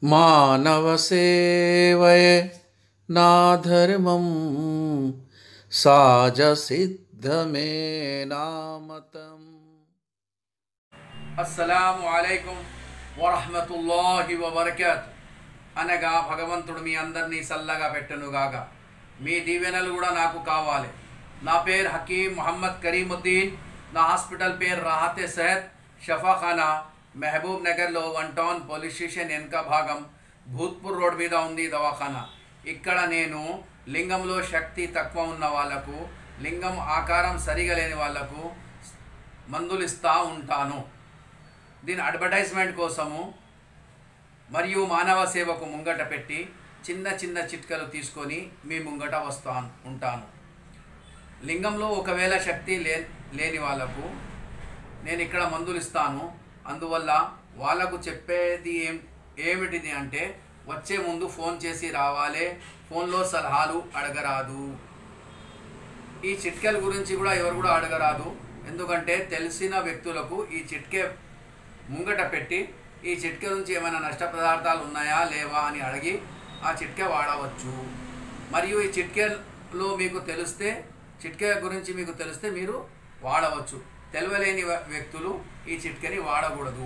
మానవ సేవయే నా ధర్మం, సహజ సిద్ధమే నా మతం. అస్సలాము అలైకుం వరహ్మతుల్లాహి వబరకాతు. అనగా భగవంతుడు మీ అందరినీ సల్లగా పెట్టనుగాక. మీ దీవెనలు కూడా నాకు కావాలి. నా పేరు హకీం మొహమ్మద్ కరీముద్దీన్. నా హాస్పిటల్ పేరు రాహతే సెహత్ షఫాఖానా, మహబూబ్ నగర్లో 1 టౌన్ పోలీస్ స్టేషన్ వెనక భాగం భూత్పూర్ రోడ్ మీద ఉంది దవాఖానా. ఇక్కడ నేను లింగంలో శక్తి తక్కువ ఉన్న వాళ్లకు, లింగం ఆకారం సరిగా లేని వాళ్లకు మందులు ఇస్తూ ఉంటాను. దీని అడ్వర్టైజ్మెంట్ కోసము మరియు మానవ సేవకు ముంగట పెట్టి చిన్న చిన్న చిట్కలు తీసుకొని మీ ముంగట ఉంటాను. లింగంలో ఒకవేళ శక్తి లేని వాళ్ళకు నేను ఇక్కడ మందులు ఇస్తాను. అందువల్ల వాళ్ళకు చెప్పేది ఏమిటిది అంటే, వచ్చే ముందు ఫోన్ చేసి రావాలి, ఫోన్లో సలహాలు అడగరాదు. ఈ చిట్కెల గురించి కూడా ఎవరు కూడా అడగరాదు. ఎందుకంటే తెలిసిన వ్యక్తులకు ఈ చిట్కే ముంగట పెట్టి ఈ చిట్కే నుంచి ఏమైనా నష్ట పదార్థాలు ఉన్నాయా లేవా అని అడిగి ఆ చిట్కే వాడవచ్చు. మరియు ఈ చిట్కేలో మీకు తెలిస్తే, చిట్కే గురించి మీకు తెలిస్తే మీరు వాడవచ్చు. తెలియలేని వ్యక్తులు ఈ చిట్కెని వాడకూడదు.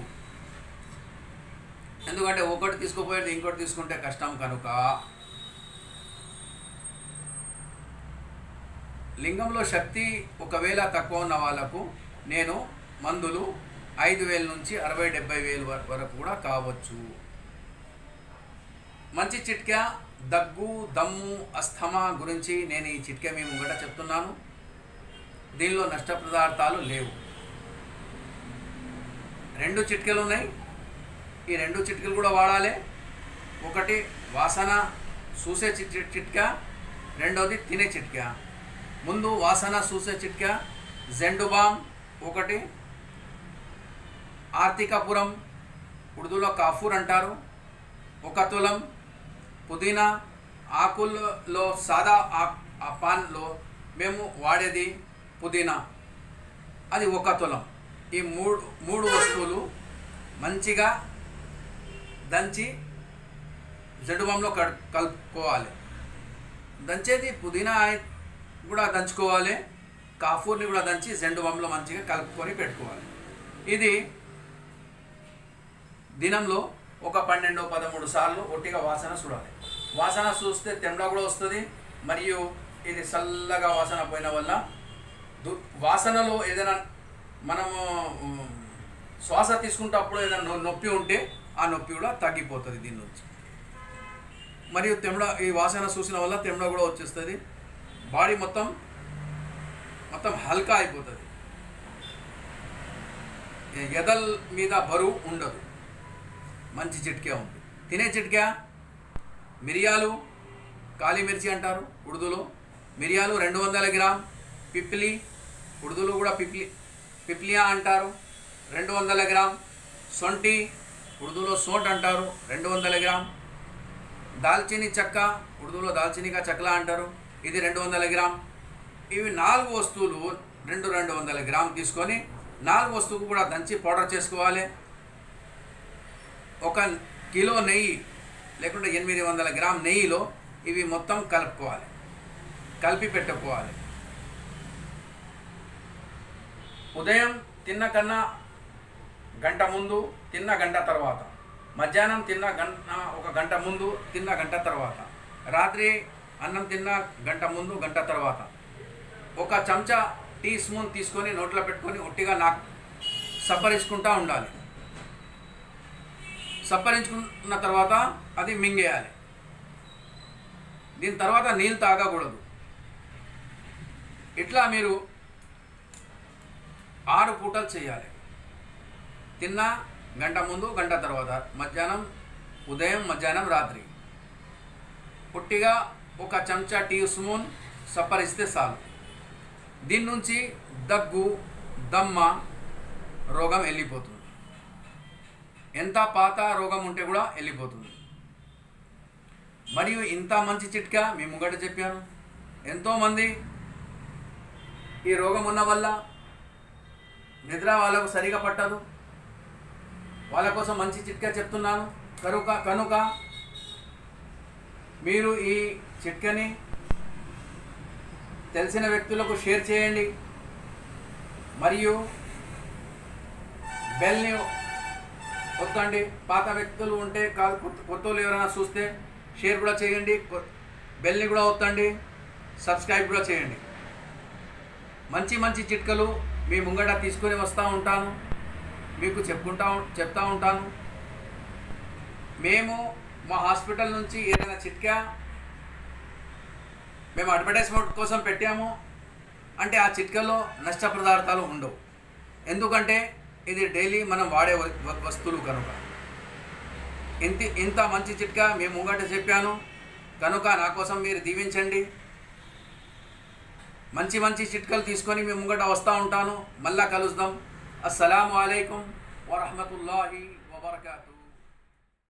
ఎందుకంటే ఒకటి తీసుకుపోయేది ఇంకోటి తీసుకుంటే కష్టం కనుక. లింగంలో శక్తి ఒకవేళ తక్కువ ఉన్న వాళ్ళకు నేను మందులు 5,000 నుంచి 60,000-70,000 వరకు కూడా కావచ్చు. మంచి చిట్కా దగ్గు, దమ్ము, అస్థమా గురించి నేను ఈ చిట్కా మీ ముంగట చెప్తున్నాను. దీనిలో నష్ట పదార్థాలు లేవు. 2 చిట్కలు ఉన్నాయి. ఈ 2 చిట్కలు కూడా వాడాలి. ఒకటి వాసన చూసే చిట్కా, రెండవది తినే చిట్కా. ముందు వాసన చూసే చిట్కా జెండుబామ్ ఒకటి, ఆర్తికపురం ఉర్దూలో కాఫూర్ అంటారు, 1 తులం, పుదీనా ఆకుల్లో సాదా పాన్లో మేము వాడేది పుదీనా, అది 1 తులం. ఈ మూడు వస్తువులు మంచిగా దంచి జెండుబాంలో కలుపుకోవాలి. దంచేది పుదీనా కూడా దంచుకోవాలి, కాఫూర్ని కూడా దంచి జెండుబాంలో మంచిగా కలుపుకొని పెట్టుకోవాలి. ఇది దినంలో ఒక 12-13 సార్లు ఒట్టిగా వాసన చూడాలి. వాసన చూస్తే తెండ కూడా వస్తుంది. మరియు ఇది చల్లగా వాసన పోయిన వల్ల వాసనలో ఏదైనా మనము శ్వాస తీసుకుంటప్పుడు ఏదైనా నొప్పి ఉంటే ఆ నొప్పి కూడా తగ్గిపోతుంది దీని నుంచి. మరియు ఈ వాసన చూసిన వల్ల తెండ కూడా వచ్చేస్తుంది. బాడీ మొత్తం హల్కా అయిపోతుంది. ఎదల్ మీద బరువు ఉండదు. మంచి చిట్కా ఉంది. తినే చిట్కా మిరియాలు, కాళీ మిర్చి అంటారు ఉర్దూలో. మిరియాలు 200 గ్రామ్, పిప్లి ఉర్దూలో కూడా పిప్లియా అంటారు 200 గ్రామ్, సొంటి ఉర్దూలో సోంట్ అంటారు 200 గ్రామ్, దాల్చిని చెక్క ఉర్దూలో దాల్చినిగా చెక్కలా అంటారు, ఇది 200 గ్రామ్. ఇవి 4 వస్తువులు 200 గ్రామ్ తీసుకొని 4 వస్తువులు కూడా దంచి పౌడర్ చేసుకోవాలి. 1 కిలో నెయ్యి లేకుంటే 800 గ్రామ్ నెయ్యిలో ఇవి మొత్తం కలుపుకోవాలి, కలిపి పెట్టుకోవాలి. ఉదయం తిన్న కన్నా గంట ముందు, తిన్న గంట తర్వాత, మధ్యాహ్నం తిన్న 1 గంట ముందు, తిన్న గంట తర్వాత, రాత్రి అన్నం తిన్న గంట ముందు, గంట తర్వాత 1 చెంచా టీ స్పూన్ తీసుకొని నోట్లో పెట్టుకొని ఒట్టిగా సప్పరించుకుంటూ ఉండాలి. సప్పరించుకున్న తర్వాత అది మింగేయాలి. దీని తర్వాత నీళ్ళు తాగకూడదు. ఇట్లా మీరు 6 పూటలు చేయాలి. తిన్న గంట ముందు, గంట తర్వాత, మధ్యాహ్నం, ఉదయం, మధ్యాహ్నం, రాత్రి పొట్టిగా 1 చెంచా టీ స్పూన్ సప్పరిస్తే చాలు. దీని నుంచి దగ్గు, దమ్మ రోగం వెళ్ళిపోతుంది. ఎంత పాత రోగం ఉంటే కూడా వెళ్ళిపోతుంది. మరియు ఇంత మంచి చిట్కా మీ ముంగట చెప్పాను. ఎంతోమంది ఈ రోగం ఉన్న వల్ల నిద్ర వాళ్ళకు సరిగా పట్టదు. వాళ్ళ కోసం మంచి చిట్కా చెప్తున్నాను. కనుక మీరు ఈ చిట్కని తెలిసిన వ్యక్తులకు షేర్ చేయండి, మరియు బెల్ని ఒత్తండి. పాత వ్యక్తులు ఉంటే కొత్త వాళ్ళు ఎవరైనా చూస్తే షేర్ కూడా చేయండి, బెల్ని కూడా ఒత్తండి, సబ్స్క్రైబ్ కూడా చేయండి. మంచి మంచి చిట్కలు మీ ముంగట తీసుకొని వస్తూ ఉంటాను, మీకు చెప్తా ఉంటాను. మేము మా హాస్పిటల్ నుంచి ఏదైనా చిట్కా మేము అడ్వర్టైజ్మెంట్ కోసం పెట్టాము అంటే ఆ చిట్కాలో నష్ట పదార్థాలు ఉండవు, ఎందుకంటే ఇది డైలీ మనం వాడే వస్తువులు కనుక. ఇంత మంచి చిట్కా మేము ముంగట చెప్పాను కనుక నా కోసం మీరు దీవించండి. మంచి మంచి చిట్కాలు తీసుకొని మేము ముంగట వస్తూ ఉంటాను. మళ్ళా కలుద్దాం. అస్సలాము అలైకుం వరహ్మతుల్లాహి వబరకాతుహు.